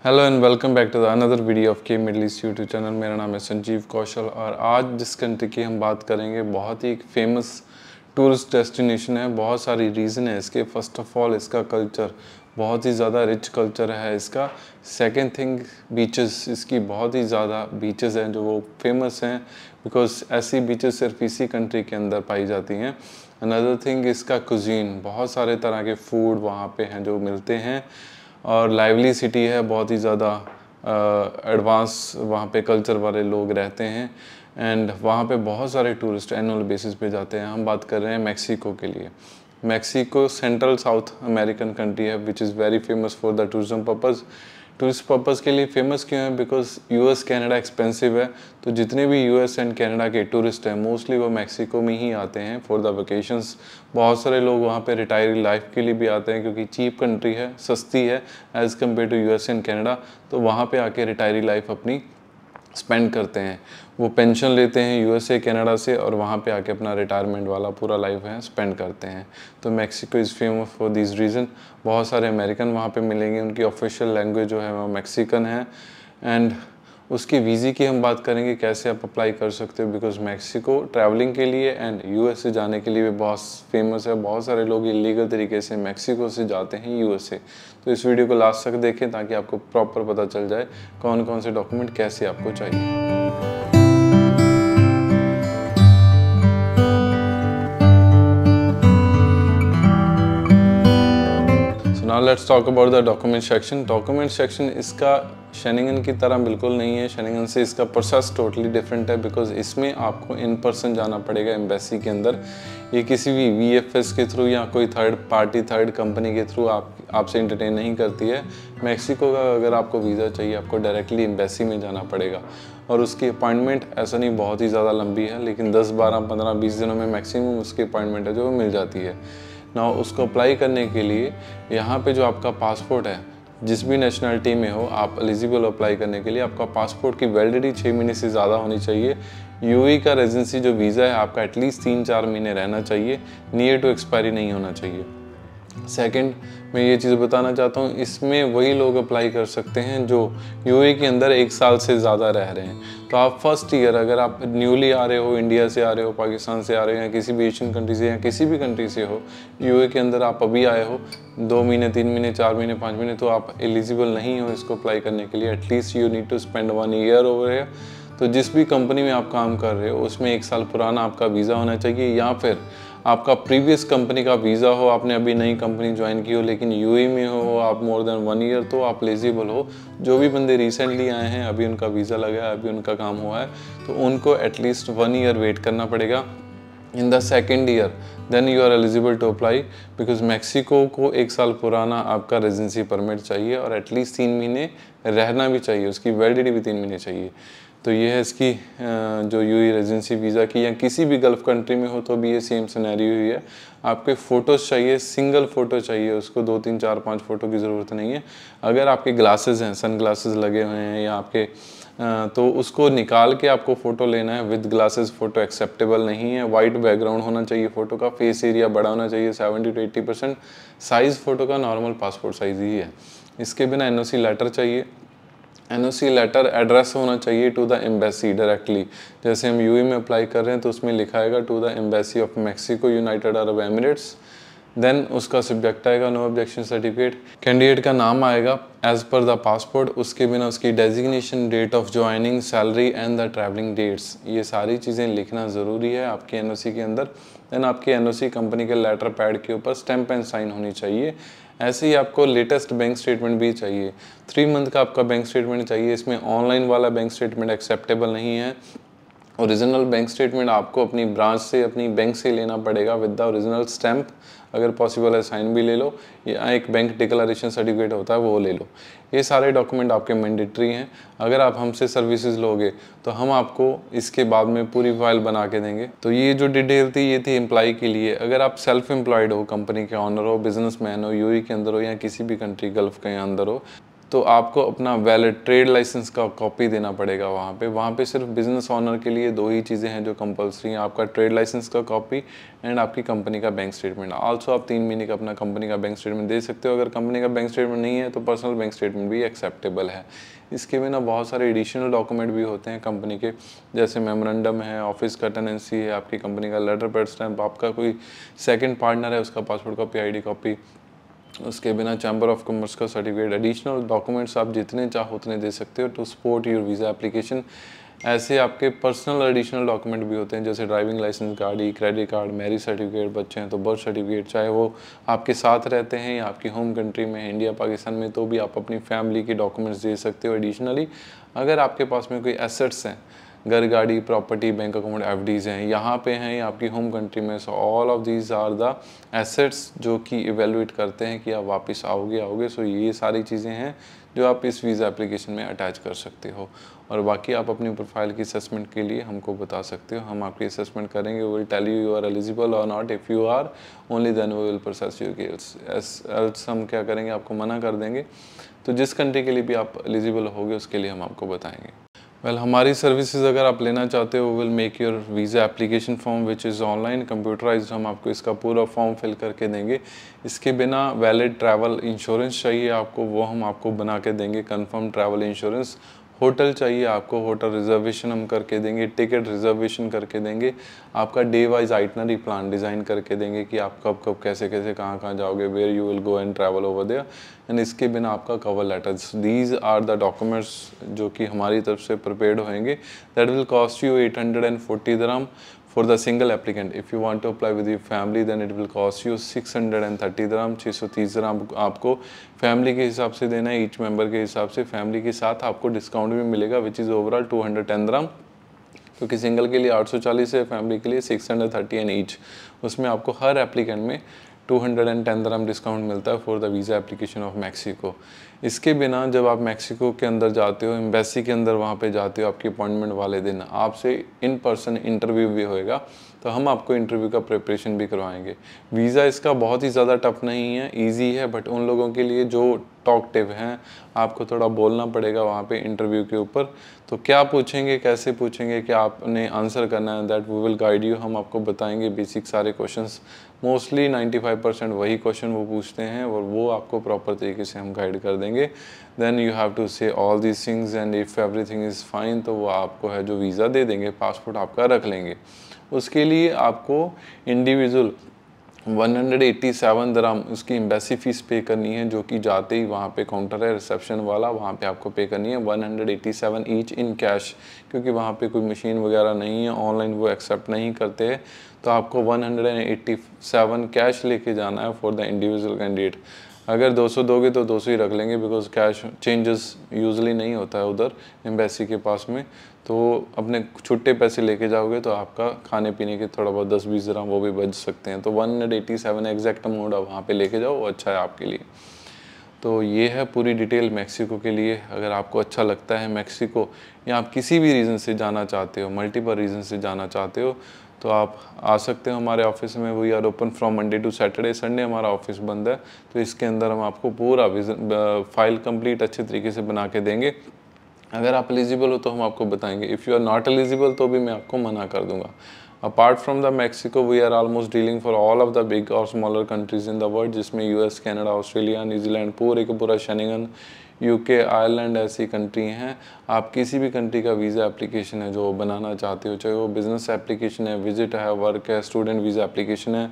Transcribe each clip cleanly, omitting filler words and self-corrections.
Hello and welcome back to the another video of के Middle East YouTube channel. मेरा नाम है संजीव कौशल और आज जिस कंट्री की हम बात करेंगे बहुत ही फेमस टूरिस्ट डेस्टिनेशन है। बहुत सारी रीज़न है इसके। फर्स्ट ऑफ ऑल इसका कल्चर बहुत ही ज़्यादा रिच कल्चर है इसका। सेकंड थिंग बीचेस, इसकी बहुत ही ज़्यादा बीचेस हैं जो वो फेमस हैं बिकॉज ऐसी बीचेस सिर्फ इसी कंट्री के अंदर पाई जाती हैं। अनदर थिंग इसका कुजीन, बहुत सारे तरह के फूड वहाँ पे हैं जो मिलते हैं और लाइवली सिटी है, बहुत ही ज़्यादा एडवांस वहाँ पे कल्चर वाले लोग रहते हैं एंड वहाँ पे बहुत सारे टूरिस्ट एनुअल बेसिस पे जाते हैं। हम बात कर रहे हैं मैक्सिको के लिए। Mexico central south American country है which is very famous for the tourism purpose. Tourist purpose के लिए फेमस क्यों है? बिकॉज यूएस कनाडा एक्सपेंसिव है, तो जितने भी यूएस एंड कनाडा के टूरिस्ट हैं मोस्टली वो मैक्सिको में ही आते हैं फॉर द वेकेशंस। बहुत सारे लोग वहाँ पे रिटायरी लाइफ के लिए भी आते हैं क्योंकि चीप कंट्री है, सस्ती है as compare to US and Canada. तो वहाँ पे आके रिटायरी लाइफ अपनी स्पेंड करते हैं। वो पेंशन लेते हैं यूएसए कनाडा से और वहाँ पे आके अपना रिटायरमेंट वाला पूरा लाइफ है स्पेंड करते हैं। तो Mexico is famous for this reason. बहुत सारे अमेरिकन वहाँ पे मिलेंगे, उनकी ऑफिशियल लैंग्वेज जो है वो मैक्सिकन है। एंड उसकी वीज़े की हम बात करेंगे कैसे आप अप्लाई कर सकते हो बिकॉज मैक्सिको ट्रैवलिंग के लिए एंड यूएसए जाने के लिए भी बहुत फेमस है। बहुत सारे लोग इलीगल तरीके से मैक्सिको से जाते हैं यूएसए। तो इस वीडियो को लास्ट तक देखें ताकि आपको प्रॉपर पता चल जाए कौन कौन से डॉक्यूमेंट कैसे आपको चाहिए। Now let's talk about the document section. Document section इसका शेनिंगन की तरह बिल्कुल नहीं है। शेनिंगन से इसका प्रोसेस टोटली डिफरेंट है बिकॉज इसमें आपको इन पर्सन जाना पड़ेगा एम्बेसी के अंदर। ये किसी भी वीएफएस के थ्रू या कोई थर्ड पार्टी थर्ड कंपनी के थ्रू आपसे इंटरटेन नहीं करती है। मैक्सिको का अगर आपको वीज़ा चाहिए आपको डायरेक्टली एम्बेसी में जाना पड़ेगा और उसकी अपॉइंटमेंट ऐसा नहीं बहुत ही ज़्यादा लंबी है, लेकिन 10, 12, 15, 20 दिनों में मैक्सिमम उसकी अपॉइंटमेंट है जो मिल जाती है ना। उसको अप्लाई करने के लिए यहाँ पे जो आपका पासपोर्ट है, जिस भी नेशनलिटी में हो आप एलिजिबल अप्लाई करने के लिए, आपका पासपोर्ट की वैलिडिटी 6 महीने से ज़्यादा होनी चाहिए। यूएई का रेजिडेंसी जो वीज़ा है आपका एटलीस्ट 3-4 महीने रहना चाहिए, नियर टू एक्सपायरी नहीं होना चाहिए। सेकंड, मैं ये चीज़ बताना चाहता हूँ, इसमें वही लोग अप्लाई कर सकते हैं जो यूएई के अंदर 1 साल से ज़्यादा रह रहे हैं। तो आप फर्स्ट ईयर अगर आप न्यूली आ रहे हो, इंडिया से आ रहे हो, पाकिस्तान से आ रहे हो या किसी भी एशियन कंट्री से या किसी भी कंट्री से हो, यूएई के अंदर आप अभी आए हो 2 महीने, 3 महीने, 4 महीने, 5 महीने, तो आप एलिजिबल नहीं हो इसको अप्लाई करने के लिए। At least you need to spend 1 year over here. तो जिस भी कंपनी में आप काम कर रहे हो उसमें 1 साल पुराना आपका वीज़ा होना चाहिए, या फिर आपका प्रीवियस कंपनी का वीज़ा हो, आपने अभी नई कंपनी ज्वाइन की हो लेकिन यूएई में हो आप मोर देन 1 ईयर, तो आप एलिजिबल हो। जो भी बंदे रिसेंटली आए हैं, अभी उनका वीज़ा लगा है, अभी उनका काम हुआ है, तो उनको एटलीस्ट 1 ईयर वेट करना पड़ेगा। In the second year then you are eligible to apply because Mexico को 1 साल पुराना आपका रेजिडेंसी परमिट चाहिए और एटलीस्ट 3 महीने रहना भी चाहिए, उसकी वैलिडिटी भी 3 महीने चाहिए। तो ये है इसकी जो यूएई रेजिडेंसी वीज़ा की, या किसी भी गल्फ़ कंट्री में हो तो भी ये सेम सिनेरियो ही है। आपके फ़ोटोज़ चाहिए, सिंगल फ़ोटो चाहिए, उसको 2, 3, 4, 5 फ़ोटो की ज़रूरत नहीं है। अगर आपके ग्लासेस हैं, सन ग्लासेस लगे हुए हैं या आपके तो उसको निकाल के आपको फ़ोटो लेना है। विद ग्लासेस फ़ोटो एक्सेप्टेबल नहीं है। वाइट बैकग्राउंड होना चाहिए फ़ोटो का, फेस एरिया बड़ा होना चाहिए 70 to 80%। साइज़ फ़ोटो का नॉर्मल पासपोर्ट साइज़ ही है। इसके बिना एनओसी लेटर चाहिए। एनओसी लेटर एड्रेस होना चाहिए टू द एम्बेसी डायरेक्टली। जैसे हम यूएई में अप्लाई कर रहे हैं तो उसमें लिखा आएगा to the embassy of Mexico, United Arab Emirates. Then उसका सब्जेक्ट आएगा नो ऑब्जेक्शन सर्टिफिकेट। कैंडिडेट का नाम आएगा एज पर द पासपोर्ट, उसके बिना उसकी designation, date of joining, salary and the travelling dates, ये सारी चीज़ें लिखना ज़रूरी है आपकी एनओसी के अंदर। देन आपकी एनओसी कंपनी के लेटर पैड के ऊपर स्टैंप एंड साइन होनी चाहिए। ऐसे ही आपको लेटेस्ट बैंक स्टेटमेंट भी चाहिए। 3 मंथ का आपका बैंक स्टेटमेंट चाहिए। इसमें ऑनलाइन वाला बैंक स्टेटमेंट एक्सेप्टेबल नहीं है। ओरिजिनल बैंक स्टेटमेंट आपको अपनी ब्रांच से, अपनी बैंक से लेना पड़ेगा विद द ओरिजिनल स्टैंप। अगर पॉसिबल है साइन भी ले लो, या एक बैंक डिक्लेरेशन सर्टिफिकेट होता है वो ले लो। ये सारे डॉक्यूमेंट आपके मैंडेटरी हैं। अगर आप हमसे सर्विसेज लोगे तो हम आपको इसके बाद में पूरी फाइल बना के देंगे। तो ये जो डिटेल थी ये थी एम्प्लॉय के लिए। अगर आप सेल्फ एम्प्लॉयड हो, कंपनी के ऑनर हो, बिजनेसमैन हो, यूएई के अंदर हो या किसी भी कंट्री गल्फ के अंदर हो, तो आपको अपना वैलिड ट्रेड लाइसेंस का कॉपी देना पड़ेगा वहाँ पे सिर्फ बिजनेस ऑनर के लिए 2 ही चीज़ें हैं जो कंपलसरी हैं, आपका ट्रेड लाइसेंस का कॉपी एंड आपकी कंपनी का बैंक स्टेटमेंट। आल्सो आप 3 महीने का अपना कंपनी का बैंक स्टेटमेंट दे सकते हो। अगर कंपनी का बैंक स्टेटमेंट नहीं है तो पर्सनल बैंक स्टेटमेंट भी एक्सेप्टेबल है। इसके बिना बहुत सारे एडिशनल डॉक्यूमेंट भी होते हैं कंपनी के, जैसे मेमोरेंडम है, ऑफिस का टेनेंसी है, आपकी कंपनी का लेटर पैड स्टैम्प, आपका कोई सेकंड पार्टनर है उसका पासपोर्ट कॉपी, आईडी कॉपी, उसके बिना चैम्बर ऑफ कॉमर्स का सर्टिफिकेट। एडिशनल डॉक्यूमेंट्स आप जितने चाहो उतने दे सकते हो to support your visa application. ऐसे आपके पर्सनल एडिशनल डॉक्यूमेंट भी होते हैं जैसे ड्राइविंग लाइसेंस, गाड़ी, क्रेडिट कार्ड, मैरिज सर्टिफिकेट, बच्चे हैं तो बर्थ सर्टिफिकेट, चाहे वो आपके साथ रहते हैं या आपकी होम कंट्री में इंडिया पाकिस्तान में, तो भी आप अपनी फैमिली के डॉक्यूमेंट्स दे सकते हो एडिशनली। अगर आपके पास में कोई एसेट्स हैं, घर, गाड़ी, प्रॉपर्टी, बैंक अकाउंट, एफडीज़ हैं, यहाँ पे हैं या आपकी होम कंट्री में, so all of these are the assets जो कि इवेलुएट करते हैं कि आप वापस आओगे। सो ये सारी चीज़ें हैं जो आप इस वीज़ा एप्लीकेशन में अटैच कर सकते हो। और बाकी आप अपनी प्रोफाइल की असेसमेंट के लिए हमको बता सकते हो, हम आपकी असेसमेंट करेंगे। We will tell you are eligible और not. If you are only then we will process your case. Else हम क्या करेंगे, आपको मना कर देंगे। तो जिस कंट्री के लिए भी आप एलिजिबल होगे उसके लिए हम आपको बताएंगे। हमारी सर्विसेज अगर आप लेना चाहते हो, will make your visa application form which is online computerised. हम आपको इसका पूरा फॉर्म फिल करके देंगे। इसके बिना वैलिड ट्रैवल इंश्योरेंस चाहिए आपको, वो हम आपको बना के देंगे। कंफर्म ट्रैवल इंश्योरेंस, होटल चाहिए आपको, होटल रिजर्वेशन हम करके देंगे, टिकट रिजर्वेशन करके देंगे, आपका day wise itinerary plan design करके देंगे कि आप कब कब कैसे कैसे कहाँ जाओगे, where you will go and travel over there. And इसके बिना आपका cover letters, these are the documents जो कि हमारी तरफ से प्रिपेयर्ड होंगे। That will cost you 840 dirham for the single applicant. If you want to apply with your family then it will cost you 630 dirham, 630 dirham आपको family के हिसाब से देना है, ईच मेंबर के हिसाब से। फैमिली के साथ आपको डिस्काउंट भी मिलेगा विच इज़ ओवरऑल 210 dirham, क्योंकि सिंगल के लिए 840 है, फैमिली के लिए 630 एंड ईच। उसमें आपको हर एप्लीकेंट में 210 dirham डिस्काउंट मिलता है for the visa application of Mexico. इसके बिना जब आप मैक्सिको के अंदर जाते हो, एम्बेसी के अंदर वहाँ पे जाते हो, आपकी अपॉइंटमेंट वाले दिन आपसे इन पर्सन इंटरव्यू भी होएगा, तो हम आपको इंटरव्यू का प्रिपरेशन भी करवाएंगे। वीज़ा इसका बहुत ही ज़्यादा टफ नहीं है, इजी है, बट उन लोगों के लिए जो टॉकटिव हैं, आपको थोड़ा बोलना पड़ेगा वहाँ पे इंटरव्यू के ऊपर। तो क्या पूछेंगे, कैसे पूछेंगे, क्या आपने आंसर करना है, that we will guide you. हम आपको बताएंगे बेसिक सारे क्वेश्चंस, मोस्टली 95% वही क्वेश्चन वो पूछते हैं और वो आपको प्रॉपर तरीके से हम गाइड कर देंगे। देन यू हैव टू से all these things and if everything is fine तो वो आपको है जो वीज़ा दे देंगे, पासपोर्ट आपका रख लेंगे। उसके लिए आपको इंडिविजुअल 187 dirham उसकी एम्बेसी फ़ीस पे करनी है, जो कि जाते ही वहाँ पे काउंटर है रिसेप्शन वाला, वहाँ पे आपको पे करनी है 187 ईच इन कैश, क्योंकि वहाँ पे कोई मशीन वगैरह नहीं है, ऑनलाइन वो एक्सेप्ट नहीं करते हैं। तो आपको 187 कैश लेके जाना है फॉर द इंडिविजुअल कैंडिडेट। अगर 200 दोगे तो 200 ही रख लेंगे, बिकॉज कैश चेंजेस यूजुअली नहीं होता है उधर एम्बेसी के पास में। तो अपने छुट्टे पैसे लेके जाओगे तो आपका खाने पीने के थोड़ा बहुत 10-20 dirham वो भी बच सकते हैं। तो 187 एग्जैक्ट अमाउंट आप वहाँ पे लेके जाओ, वो अच्छा है आपके लिए। तो ये है पूरी डिटेल मैक्सिको के लिए। अगर आपको अच्छा लगता है मैक्सिको या आप किसी भी रीज़न से जाना चाहते हो, मल्टीपल रीज़न से जाना चाहते हो, तो आप आ सकते हो हमारे ऑफिस में। We are open from Monday to Saturday, Sunday हमारा ऑफिस बंद है। तो इसके अंदर हम आपको पूरा फाइल कंप्लीट अच्छे तरीके से बना के देंगे। अगर आप एलिजिबल हो तो हम आपको बताएंगे, if you are not eligible तो भी मैं आपको मना कर दूंगा। Apart from the Mexico we are almost dealing for all of the big और smaller countries in the world, जिसमें यूएस, कनाडा, ऑस्ट्रेलिया, न्यूजीलैंड, पूरे का पूरा शेनिंगन, यूके, आयरलैंड ऐसी कंट्री हैं। आप किसी भी कंट्री का वीज़ा एप्लीकेशन है जो बनाना चाहते हो, चाहे वो बिज़नेस एप्लीकेशन है, विजिट है, वर्क है, स्टूडेंट वीज़ा एप्लीकेशन है,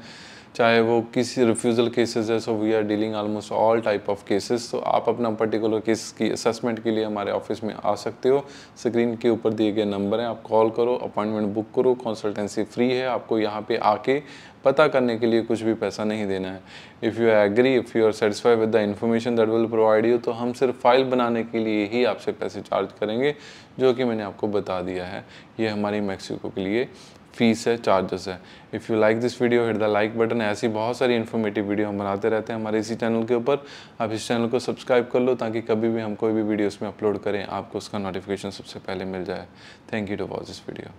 चाहे वो किसी रिफ्यूज़ल केसेस है, so we are dealing almost all type of cases. तो आप अपना पर्टिकुलर केस की असेसमेंट के लिए हमारे ऑफिस में आ सकते हो। स्क्रीन के ऊपर दिए गए नंबर हैं, आप कॉल करो, अपॉइंटमेंट बुक करो, कंसल्टेंसी फ्री है। आपको यहाँ पे आके पता करने के लिए कुछ भी पैसा नहीं देना है। If you agree, if you are satisfied with the information that will provide you, तो हम सिर्फ फाइल बनाने के लिए ही आपसे पैसे चार्ज करेंगे, जो कि मैंने आपको बता दिया है। ये हमारी मैक्सिको के लिए फीस है, चार्जेस है। If you like this video hit the like button. ऐसी बहुत सारी इन्फॉर्मेटिव वीडियो हम बनाते रहते हैं हमारे इसी चैनल के ऊपर। आप इस चैनल को सब्सक्राइब कर लो ताकि कभी भी हम कोई भी वीडियो उसमें अपलोड करें आपको उसका नोटिफिकेशन सबसे पहले मिल जाए। Thank you to watch this video.